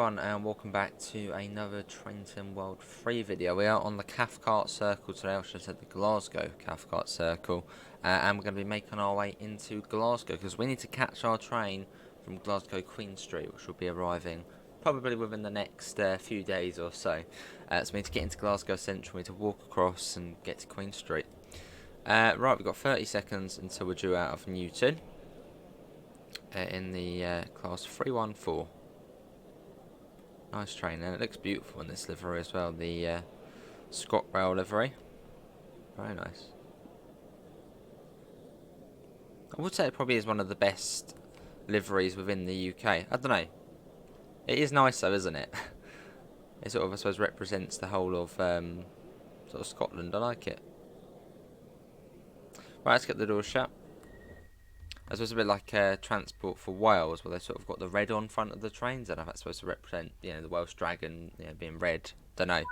everyone, and welcome back to another Trainton World 3 video. We are on the Cathcart Circle today, I should have said the Glasgow Cathcart Circle, and we're going to be making our way into Glasgow because we need to catch our train from Glasgow Queen Street, which will be arriving probably within the next few days or so. So we need to get into Glasgow Central, we need to walk across and get to Queen Street. Right, we've got 30 seconds until we're due out of Newton in the class 314. Nice train, and it looks beautiful in this livery as well, the ScotRail livery. Very nice. I would say it probably is one of the best liveries within the UK. I don't know. It is nice though, isn't it? It sort of, I suppose, represents the whole of sort of Scotland. I like it. Right, let's get the doors shut. I suppose a bit like Transport for Wales, where they sort of got the red on front of the trains. I don't know if that's supposed to represent, you know, the Welsh dragon, you know, being red. Don't know.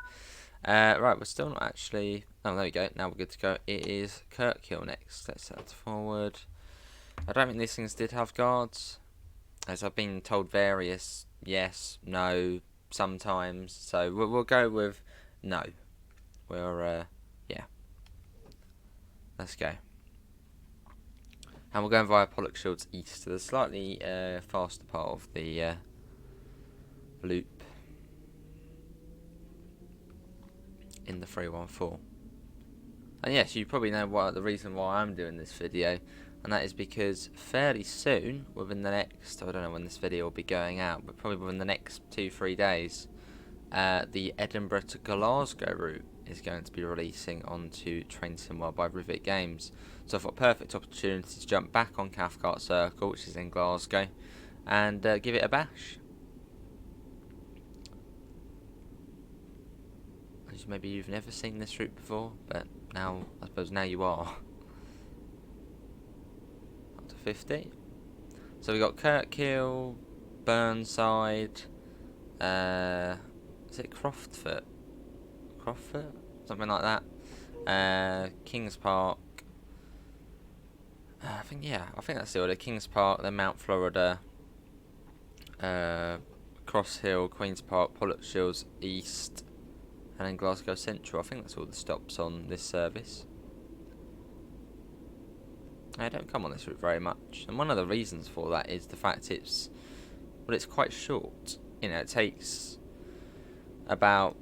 Right, we're still not actually. Oh, there we go. Now we're good to go. It is Kirkhill next. Let's set forward. I don't think these things did have guards, as I've been told various yes, no, sometimes. So we'll go with no. We're yeah. Let's go. And we're going via Pollokshields East to the slightly faster part of the loop in the 314. And yes, you probably know what the reason why I'm doing this video, and that is because fairly soon, within the next, I don't know when this video will be going out, but probably within the next 2-3 days, the Edinburgh to Glasgow route is going to be releasing onto Trainton World by Rivet Games. So I've got a perfect opportunity to jump back on Cathcart Circle, which is in Glasgow, and give it a bash. As maybe you've never seen this route before, but now, I suppose now you are. Up to 50. So we've got Kirkhill, Burnside, is it Croftfoot? Croftfoot? Something like that. Kings Park. I think that's the order. Kings Park, then Mount Florida, Cross Hill, Queen's Park, Pollokshields East, and then Glasgow Central. I think that's all the stops on this service. I don't come on this route very much, and one of the reasons for that is the fact it's quite short. You know, it takes about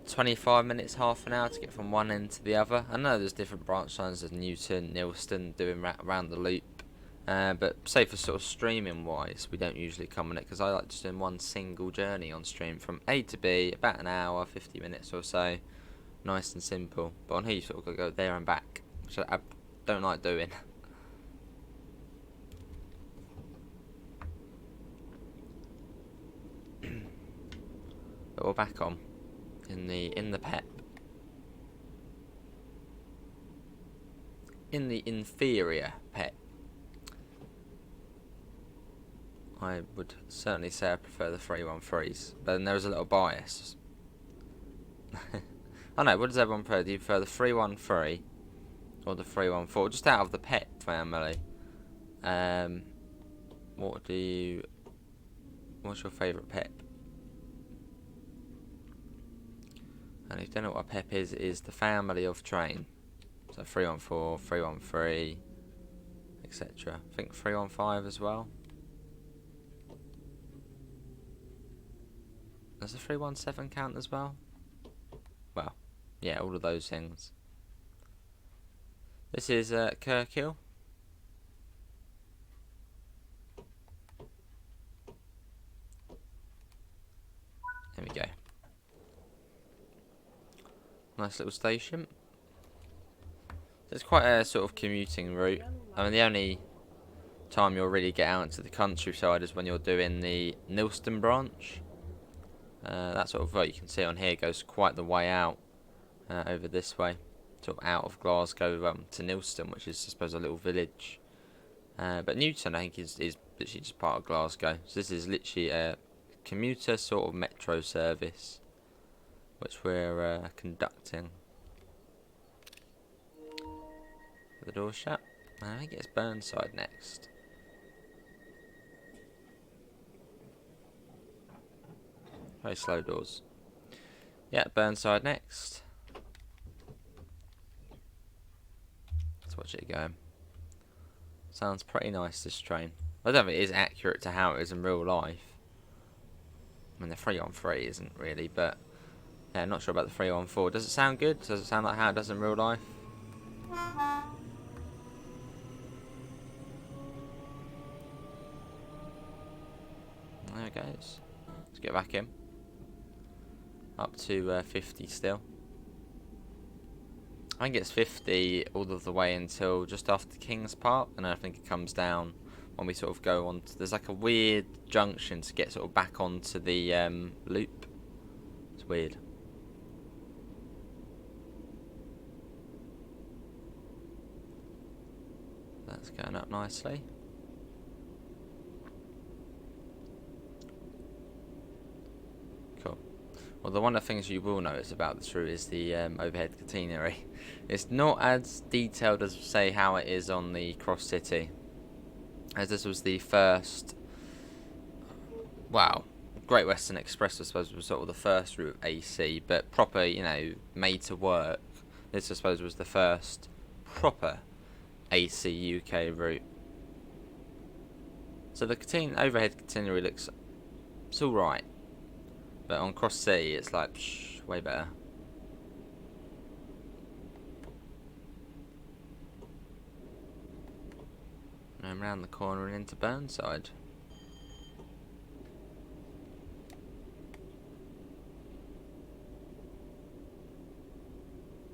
25 minutes, half an hour to get from one end to the other. I know there's different branch lines of Newton, Nilston doing around the loop, but say for sort of streaming wise, we don't usually come on it because I like just doing one single journey on stream from A to B, about an hour, 50 minutes or so, nice and simple. But on here you sort of got to go there and back, which I don't like doing. But we're back on in the pep. In the inferior pep. I would certainly say I prefer the 313s, but then there is a little bias. I know, what does everyone prefer? Do you prefer the 313 or the 314? Just out of the pep family. What's your favourite pep? And if you don't know what a pep is, it is the family of train. So 314, 313, etc. I think 315 as well. Does the 317 count as well? Well, yeah, all of those things. This is Kirkhill. There we go. Nice little station. So it's quite a sort of commuting route. I mean, the only time you'll really get out into the countryside is when you're doing the Nilston branch. That sort of route you can see on here goes quite the way out over this way, sort of out of Glasgow to Nilston, which is, I suppose, a little village. But Newton, I think, is literally just part of Glasgow. So this is literally a commuter sort of metro service, which we're conducting. The door shut. I think it's Burnside next. Very slow doors. Yeah, Burnside next. Let's watch it go. Sounds pretty nice, this train. I don't know if it is accurate to how it is in real life. I mean, the 3-on-3 isn't really, but yeah, I'm not sure about the 3-on-4. Does it sound good? Does it sound like how it does in real life? There it goes. Let's get back in. Up to 50 still. I think it's 50 all of the way until just after King's Park, and then I think it comes down when we sort of go on. There's like a weird junction to get sort of back onto the loop. It's weird. That's going up nicely. Cool. Well, one of the things you will notice about this route is the overhead catenary. It's not as detailed as, say, how it is on the Cross City, as this was the first. Wow, Great Western Express, I suppose, was sort of the first route of AC, but proper, you know, made to work. This, I suppose, was the first proper AC UK route. So the overhead catenary looks, it's all right, but on Cross City, it's like way better. And round the corner and into Burnside.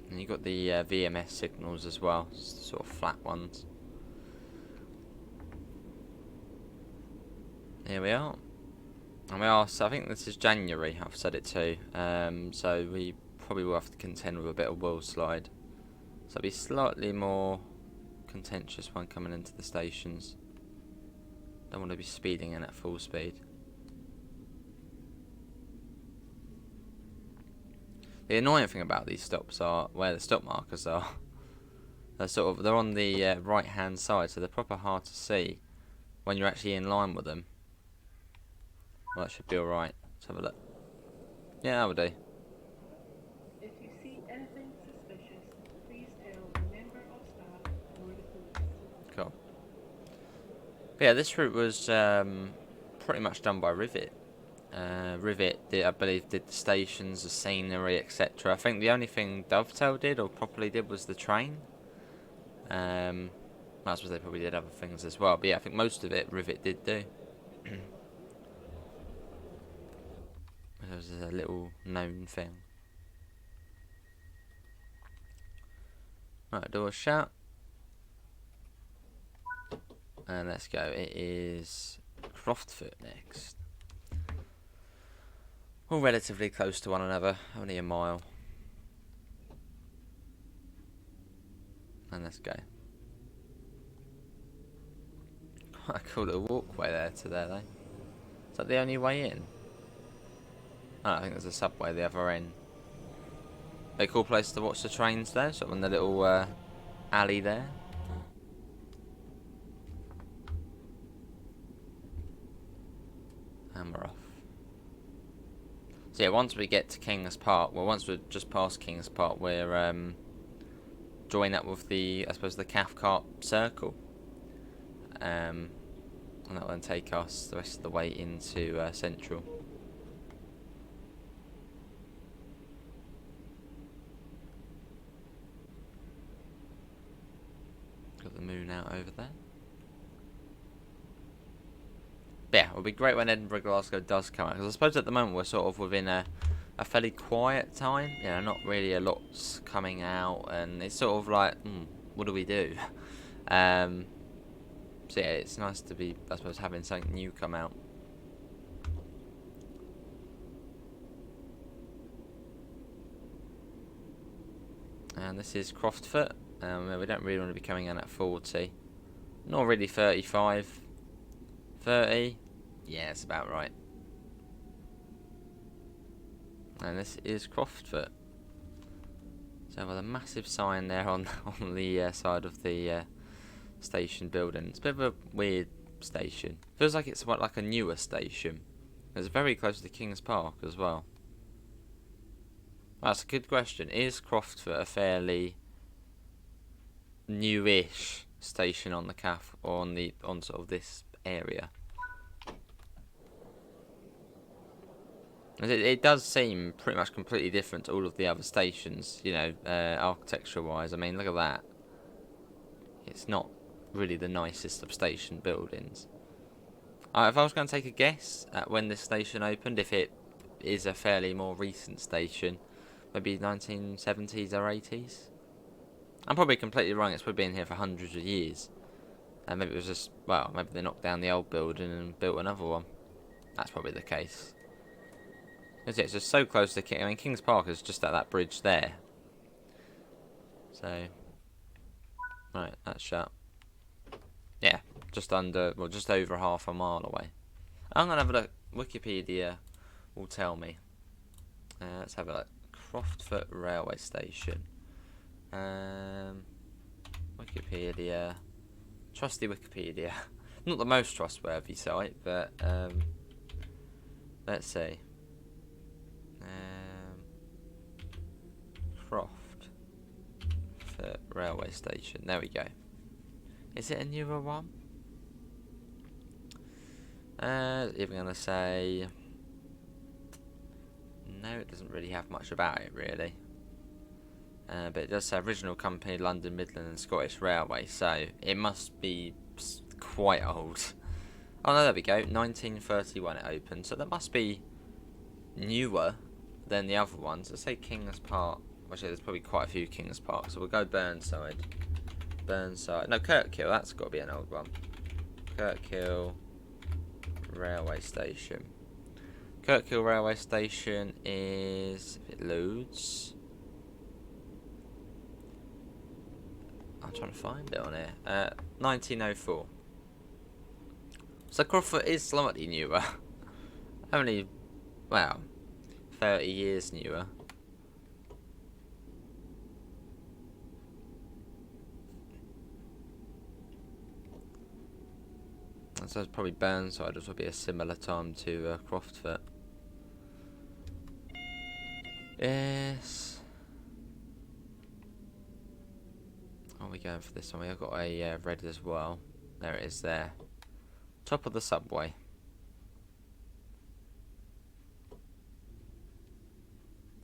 And you got the VMS signals as well, sort of flat ones. Here we are. And we are, so I think this is January, I've said it too. So we probably will have to contend with a bit of wheel slide. So it'll be slightly more contentious when coming into the stations. Don't want to be speeding in at full speed. The annoying thing about these stops are where the stop markers are. They're on the right hand side, so they're proper hard to see when you're actually in line with them. Well, that should be alright. Let's have a look. Yeah, that would do. If you see anything suspicious, please tell a member of staff or the police. Cool. But yeah, this route was pretty much done by Rivet. Rivet, I believe, did the stations, the scenery, etc. I think the only thing Dovetail did, or properly did, was the train. I suppose they probably did other things as well. But yeah, I think most of it Rivet did do. It was a little known thing. Right, doors shut. And let's go. It is Croftfoot next. All relatively close to one another, only a mile. And let's go. Quite a cool little walkway there to there, though. Is that the only way in? Oh, I think there's a subway the other end. A cool place to watch the trains there, sort of in the little alley there. And we're off. So yeah, once we get to King's Park, well, once we're just past King's Park, we're join up with the, I suppose, the Cathcart Circle. And that will then take us the rest of the way into Central. Got the moon out over there. But yeah, it'll be great when Edinburgh Glasgow does come out, because I suppose at the moment we're sort of within a fairly quiet time. You know, not really a lot's coming out, and it's sort of like, what do we do? So yeah, it's nice to be, I suppose, having something new come out. And this is Croftfoot. We don't really want to be coming in at 40. Not really 35. 30. Yeah, it's about right. And this is Croftfoot. So with a massive sign there on the side of the station building. It's a bit of a weird station. Feels like it's like a newer station. It's very close to King's Park as well. That's a good question. Is Croftfoot a fairly newish station on the CAF or on sort of this area? It does seem pretty much completely different to all of the other stations, you know, architecture-wise. I mean, look at that. It's not really the nicest of station buildings. If I was going to take a guess at when this station opened, if it is a fairly more recent station, maybe 1970s or 80s. I'm probably completely wrong. It's probably been here for hundreds of years. And maybe it was just, well, maybe they knocked down the old building and built another one. That's probably the case. It's just so close to King. I mean, King's Park is just at that bridge there. So, right, that's shut. Yeah, just over half a mile away. I'm gonna have a look. Wikipedia will tell me. Let's have a look. Croftfoot Railway Station. Wikipedia. Trusty Wikipedia. Not the most trustworthy site, but let's see. Croftfoot Railway Station. There we go. Is it a newer one? Even gonna say no. It doesn't really have much about it, really. But it does say original company, London, Midland and Scottish Railway, so it must be quite old. Oh no, there we go, 1931 it opened, so that must be newer than the other ones. Let's say King's Park. Actually, there's probably quite a few King's Park, so we'll go Burnside. No, Kirkhill, that's got to be an old one. Kirkhill Railway Station. Kirkhill Railway Station is, if it loads, I'm trying to find it on here. 1904. So Croftfoot is slightly newer. Only, well, 30 years newer. And so it's probably Burnside, which will be a similar time to Croftfoot. Yes. Are we going for this one? We've got a red as well. There it is there. Top of the subway.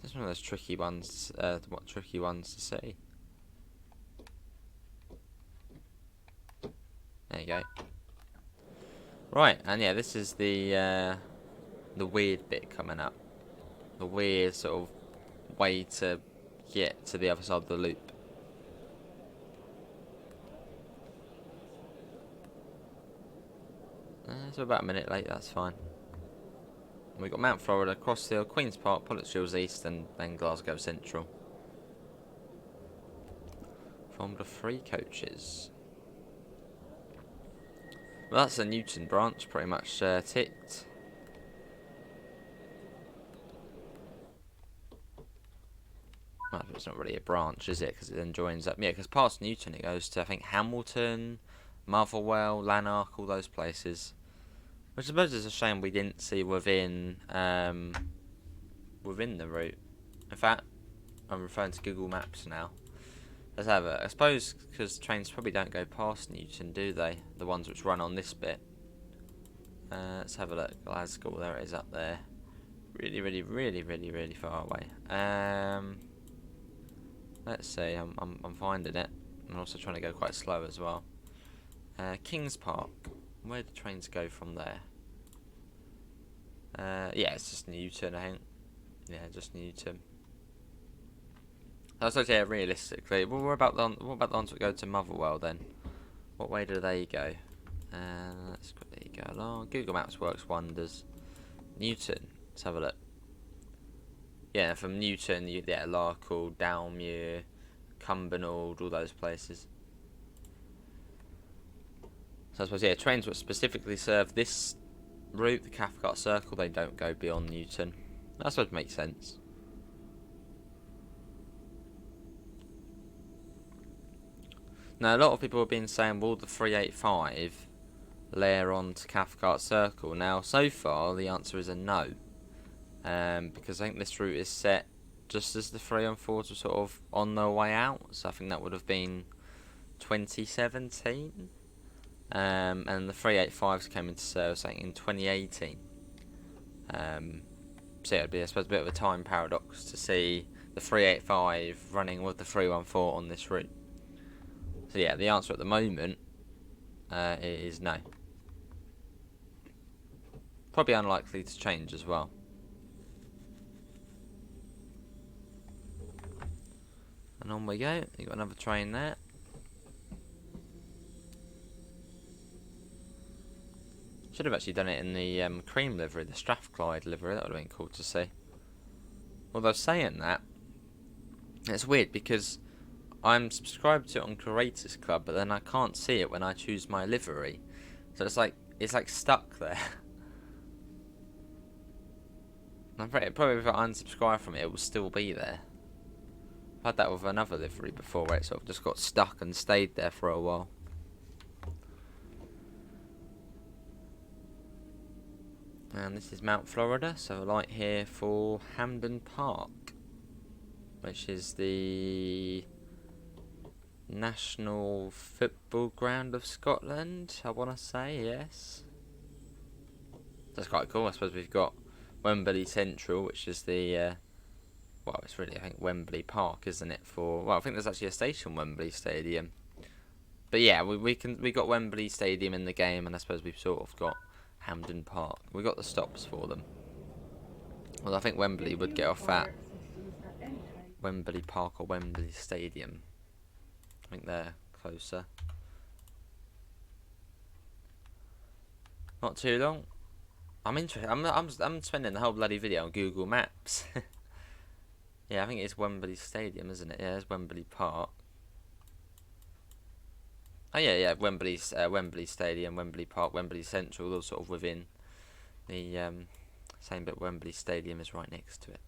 This is one of those tricky ones. Tricky ones to see. There you go. Right, and yeah, this is the weird bit coming up. The weird sort of way to get to the other side of the loop. So about a minute late, that's fine. We've got Mount Florida, Crosshill, Queen's Park, Pollokshields East, and then Glasgow Central. Formed of 3 coaches. Well, that's the Newton branch, pretty much ticked. Well, it's not really a branch, is it? Because it then joins up. Yeah, because past Newton it goes to, I think, Hamilton, Motherwell, Lanark, all those places. Which I suppose is a shame we didn't see within within the route. In fact, I'm referring to Google Maps now. Let's have it. I suppose because trains probably don't go past Newton, do they? The ones which run on this bit. Let's have a look. Glasgow, there it is up there. Really far away. Let's see. I'm finding it. I'm also trying to go quite slow as well. King's Park. Where do trains go from there? Yeah, it's just Newton, I think. Yeah, just Newton. I suppose, yeah, realistically. Well, what about the ones that go to Motherwell then? What way do they go? Let's quickly go along. Google Maps works wonders. Newton. Let's have a look. Yeah, from Newton you get Larkhill, Downmuir, Cumbernauld, all those places. So I suppose, yeah, trains which specifically serve this route, the Cathcart Circle, they don't go beyond Newton. That sort of makes sense. Now, a lot of people have been saying, well, the 385 layer on to Cathcart Circle. Now, so far, the answer is a no. Because I think this route is set just as the 3 and 4s were sort of on their way out. So I think that would have been 2017. And the 385s came into service, I think, in 2018. So yeah, it'd be, I suppose, a bit of a time paradox to see the 385 running with the 314 on this route. So yeah, the answer at the moment is no. Probably unlikely to change as well. And on we go. You've got another train there. Should have actually done it in the cream livery, the Strathclyde livery. That would have been cool to see. Although saying that, it's weird because I'm subscribed to it on Creators Club, but then I can't see it when I choose my livery. So it's like stuck there. Probably if I unsubscribe from it, it will still be there. I've had that with another livery before, where it sort of just got stuck and stayed there for a while. And this is Mount Florida, so a light here for Hampden Park, which is the national football ground of Scotland, I want to say, yes. That's quite cool. I suppose we've got Wembley Central, which is the, well, it's really, I think, Wembley Park, isn't it? Well, I think there's actually a station, Wembley Stadium. But yeah, we got Wembley Stadium in the game, and I suppose we've sort of got Hampden Park. We got the stops for them. Well, I think Wembley would get off at Wembley Park or Wembley Stadium. I think they're closer. Not too long. I'm interested. I'm spending the whole bloody video on Google Maps. Yeah, I think it's Wembley Stadium, isn't it? Yeah, it's Wembley Park. Oh yeah, Wembley Stadium, Wembley Park, Wembley Central, all sort of within the same bit. Wembley Stadium is right next to it,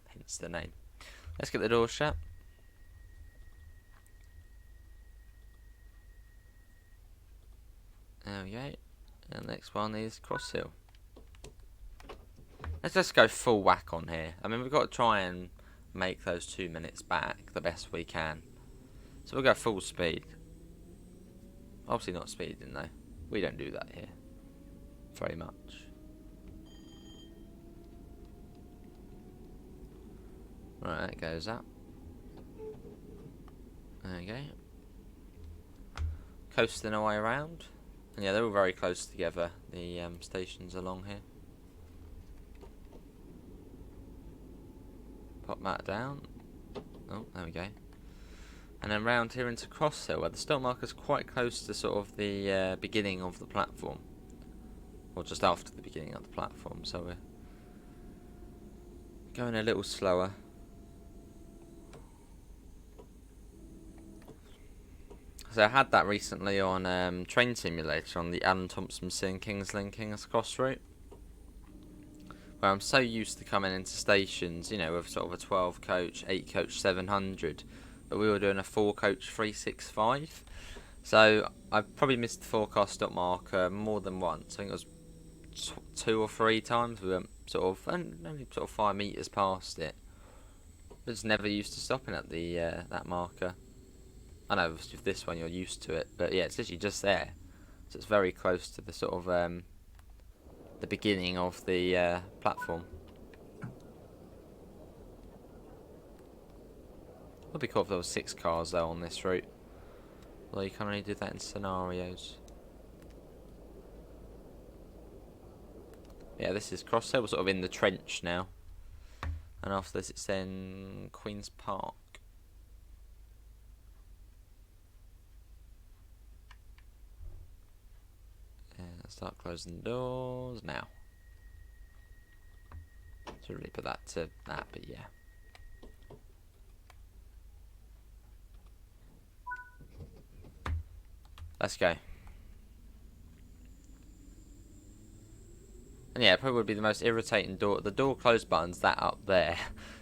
hence the name. Let's get the door shut. There we go. And the next one is Cross Hill. Let's just go full whack on here. I mean, we've got to try and make those 2 minutes back the best we can. So we'll go full speed. Obviously not speeding though. We don't do that here very much. Right, that goes up. There you go. Coasting our way around. And yeah, they're all very close together, the stations along here. Pop that down. Oh, there we go. And then round here into Cross Hill, where the stop marker's quite close to sort of the beginning of the platform. Or just after the beginning of the platform, so we're going a little slower. So I had that recently on Train Simulator on the Alan Thompson and Kings Lynn Kings Cross route, where I'm so used to coming into stations, you know, with sort of a 12 coach, 8 coach 700, but we were doing a 4 coach 365. So I probably missed the forecast stop marker more than once. I think it was 2 or 3 times. We went sort of only sort of 5 meters past it. I just never used to stopping at the that marker. I know with this one you're used to it, but yeah, it's literally just there, so it's very close to the sort of the beginning of the platform. Would be cool if there was 6 cars though on this route, although you can only do that in scenarios. Yeah, this is Cross Hill. We're sort of in the trench now, and after this it's then Queen's Park. Start closing the doors now. Should really put that to that, but yeah. Let's go. And yeah, it probably would be the most irritating door. The door close button's that up there.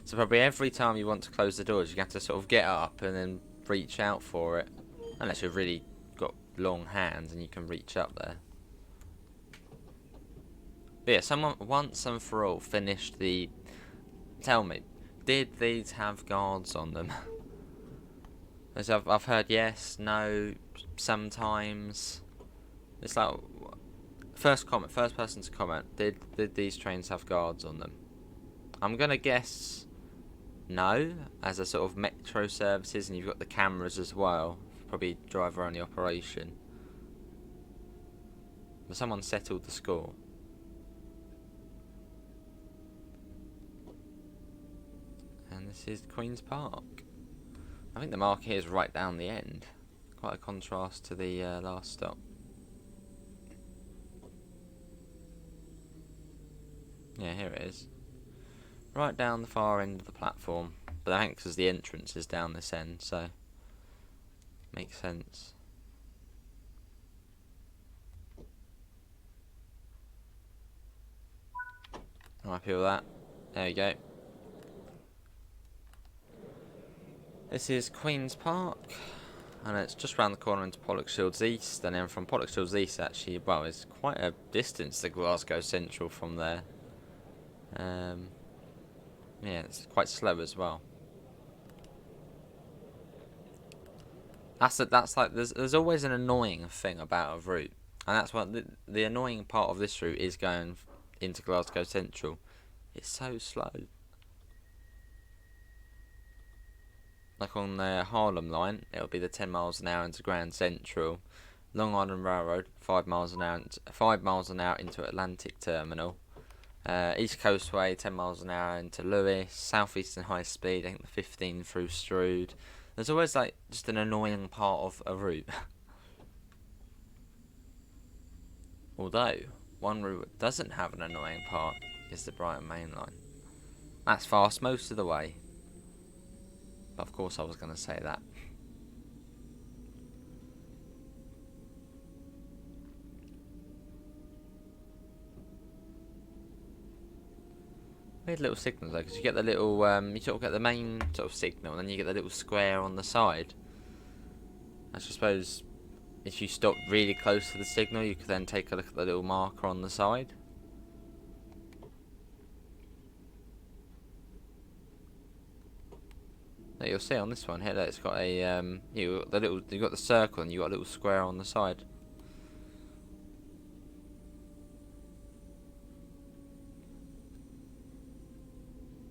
So probably every time you want to close the doors, you have to sort of get up and then reach out for it. Unless you've really got long hands and you can reach up there. But yeah, someone once and for all finished the. Tell me, did these have guards on them? As I've heard yes, no, sometimes. It's like first person to comment. Did these trains have guards on them? I'm gonna guess no, as a sort of metro services, and you've got the cameras as well. Probably driver only operation. But someone settled the score. And this is Queen's Park. I think the mark here is right down the end. Quite a contrast to the last stop. Yeah, here it is. Right down the far end of the platform. But I think because the entrance is down this end, so makes sense. I'm happy with that. There you go. This is Queen's Park, and it's just round the corner into Pollokshields East, and then from Pollokshields East actually, well, it's quite a distance to Glasgow Central from there. Yeah, it's quite slow as well. That's like there's always an annoying thing about a route, and that's what the annoying part of this route is going into Glasgow Central. It's so slow. Like on the Harlem line, it'll be the 10 miles an hour into Grand Central. Long Island Railroad, 5 miles an hour into Atlantic Terminal. East Coastway, 10 miles an hour into Lewis. Southeastern High Speed, I think the 15 through Strood. There's always like just an annoying part of a route. Although one route that doesn't have an annoying part is the Brighton Main Line. That's fast most of the way. But of course I was going to say that. Weird little signals though, because you get the little, you sort of get the main sort of signal, and then you get the little square on the side. I suppose if you stop really close to the signal, you could then take a look at the little marker on the side. Now you'll see on this one here that it's got a you got the circle and you got a little square on the side.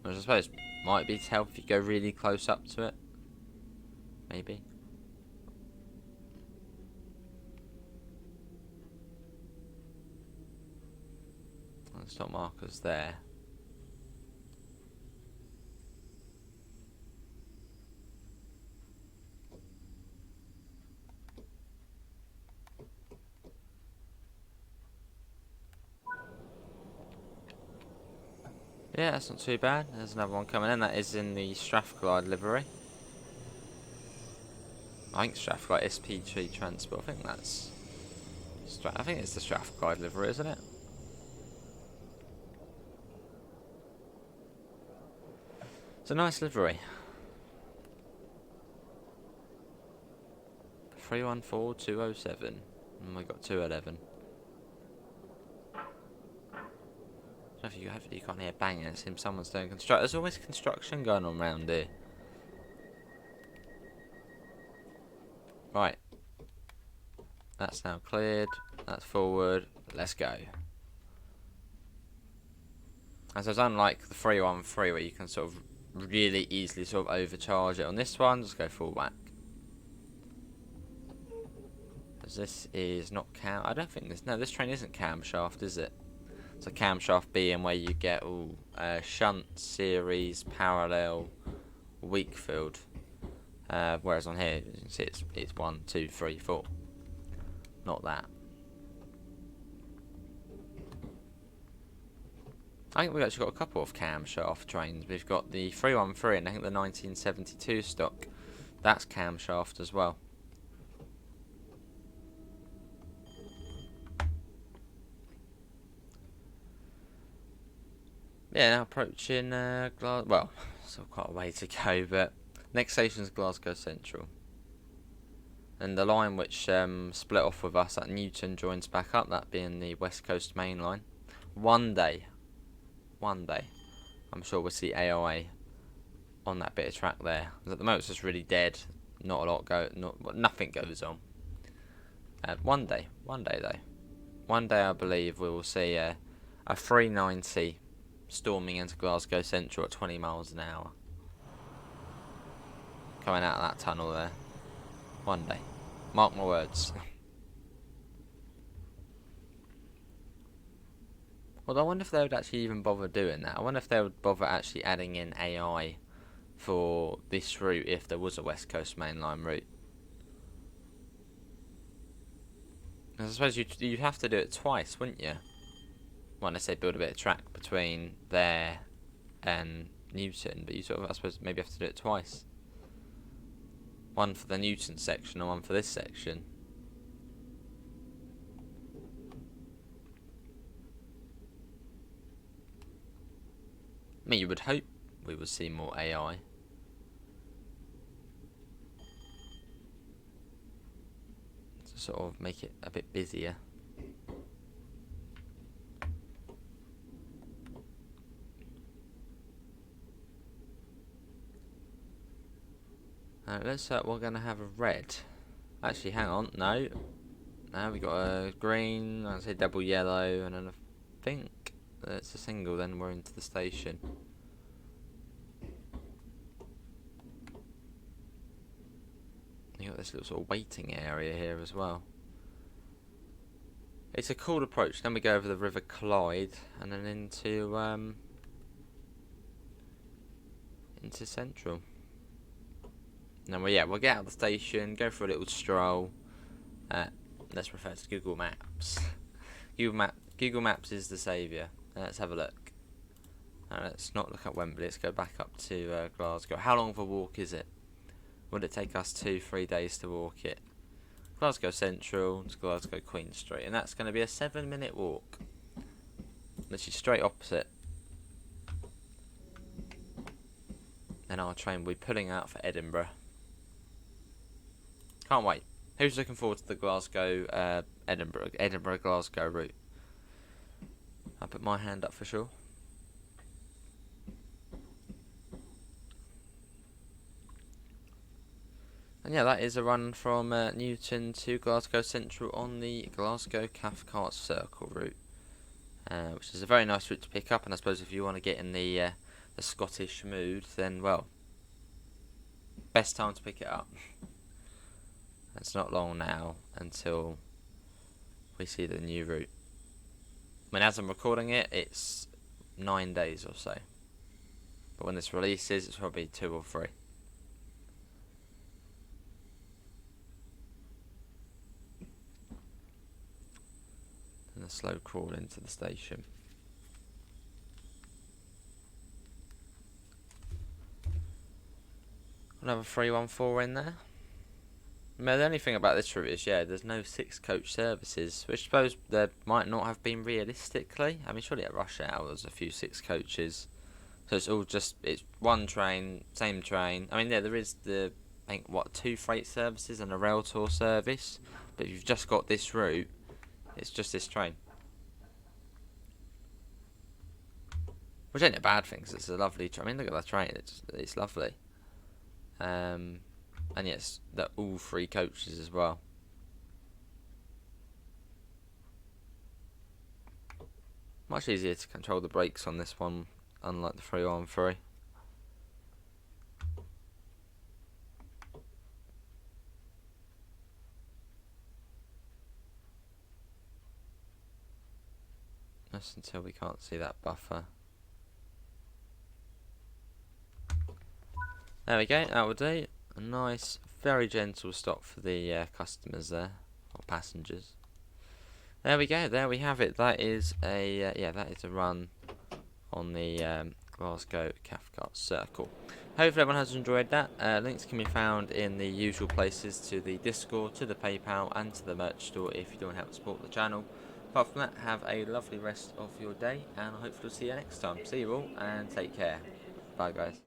Which I suppose might be to help if you go really close up to it. Maybe. There's not markers there. Yeah, that's not too bad. There's another one coming in. That is in the Strathclyde livery. I think Strathclyde SPG Transport. I think that's. I think it's the Strathclyde livery, isn't it? It's a nice livery. 314207. And we got 211. If you can't hear banging, it seems someone's doing construction. There's always construction going on around here. Right. That's now cleared. That's forward. Let's go. As it's unlike the 313 where you can sort of really easily sort of overcharge it. On this one, just go full whack. Because this is not cam. I don't think this. No, this train isn't camshaft, is it? So camshaft being where you get all shunt, series, parallel, weak field. Whereas on here, you can see it's 1, 2, 3, 4. Not that. I think we've actually got a couple of camshaft trains. We've got the 313 and I think the 1972 stock. That's camshaft as well. Yeah, now approaching well, still quite a way to go, but next station is Glasgow Central. And the line which split off with us at Newton joins back up, that being the West Coast Main Line. one day, I'm sure we'll see AOA on that bit of track there. At the moment, it's just really dead. Not a lot nothing goes on. One day though. One day I believe we will see a 390 storming into Glasgow Central at 20 miles an hour. Coming out of that tunnel there. One day. Mark my words. Well, I wonder if they would actually even bother doing that. I wonder if they would bother actually adding in AI for this route if there was a West Coast mainline route. I suppose you'd have to do it twice, wouldn't you? Well, unless they build a bit of track between there and Newton, but you sort of, I suppose, maybe have to do it twice. One for the Newton section and one for this section. I mean, you would hope we would see more AI. To sort of make it a bit busier. Looks like we're gonna have a red. Actually, hang on, no. Now we got a green, I'd say double yellow, and then I think it's a single, then we're into the station. You got this little sort of waiting area here as well. It's a cool approach. Then we go over the River Clyde and then into Central. And then we'll get out of the station, go for a little stroll. Let's refer to Google Maps. Google Maps is the saviour. Let's have a look. Let's not look at Wembley. Let's go back up to Glasgow. How long of a walk is it? Would it take us 2-3 days to walk it? Glasgow Central to Glasgow Queen Street, and that's going to be a 7-minute walk. Literally straight opposite. And our train will be pulling out for Edinburgh. Can't wait. Who's looking forward to the Glasgow, Edinburgh Glasgow route? I'll put my hand up for sure. And yeah, that is a run from Newton to Glasgow Central on the Glasgow Cathcart Circle route, which is a very nice route to pick up. And I suppose if you want to get in the Scottish mood, then well, best time to pick it up. It's not long now until we see the new route. I mean, as I'm recording it, it's 9 days or so, but when this releases, it's probably 2 or 3. And a slow crawl into the station. Another 314 in there. The only thing about this route is, there's no 6-coach services, which I suppose there might not have been realistically. I mean, surely at rush hour there's a few 6 coaches. So it's all just, it's one train, same train. I mean, there is I think, 2 freight services and a rail tour service. But if you've just got this route, it's just this train. Which ain't a bad thing, because it's a lovely train. I mean, look at that train, it's lovely. And yes, they're all 3 coaches as well. Much easier to control the brakes on this one, unlike the 313. Just until we can't see that buffer. There we go, that will do. A nice, very gentle stop for the customers there, or passengers. There we go, there we have it. That is a run on the Glasgow Cathcart Circle. Hopefully everyone has enjoyed that. Links can be found in the usual places to the Discord, to the PayPal, and to the merch store if you don't want to help support the channel. Apart from that, have a lovely rest of your day, and I hope to see you next time. See you all, and take care. Bye, guys.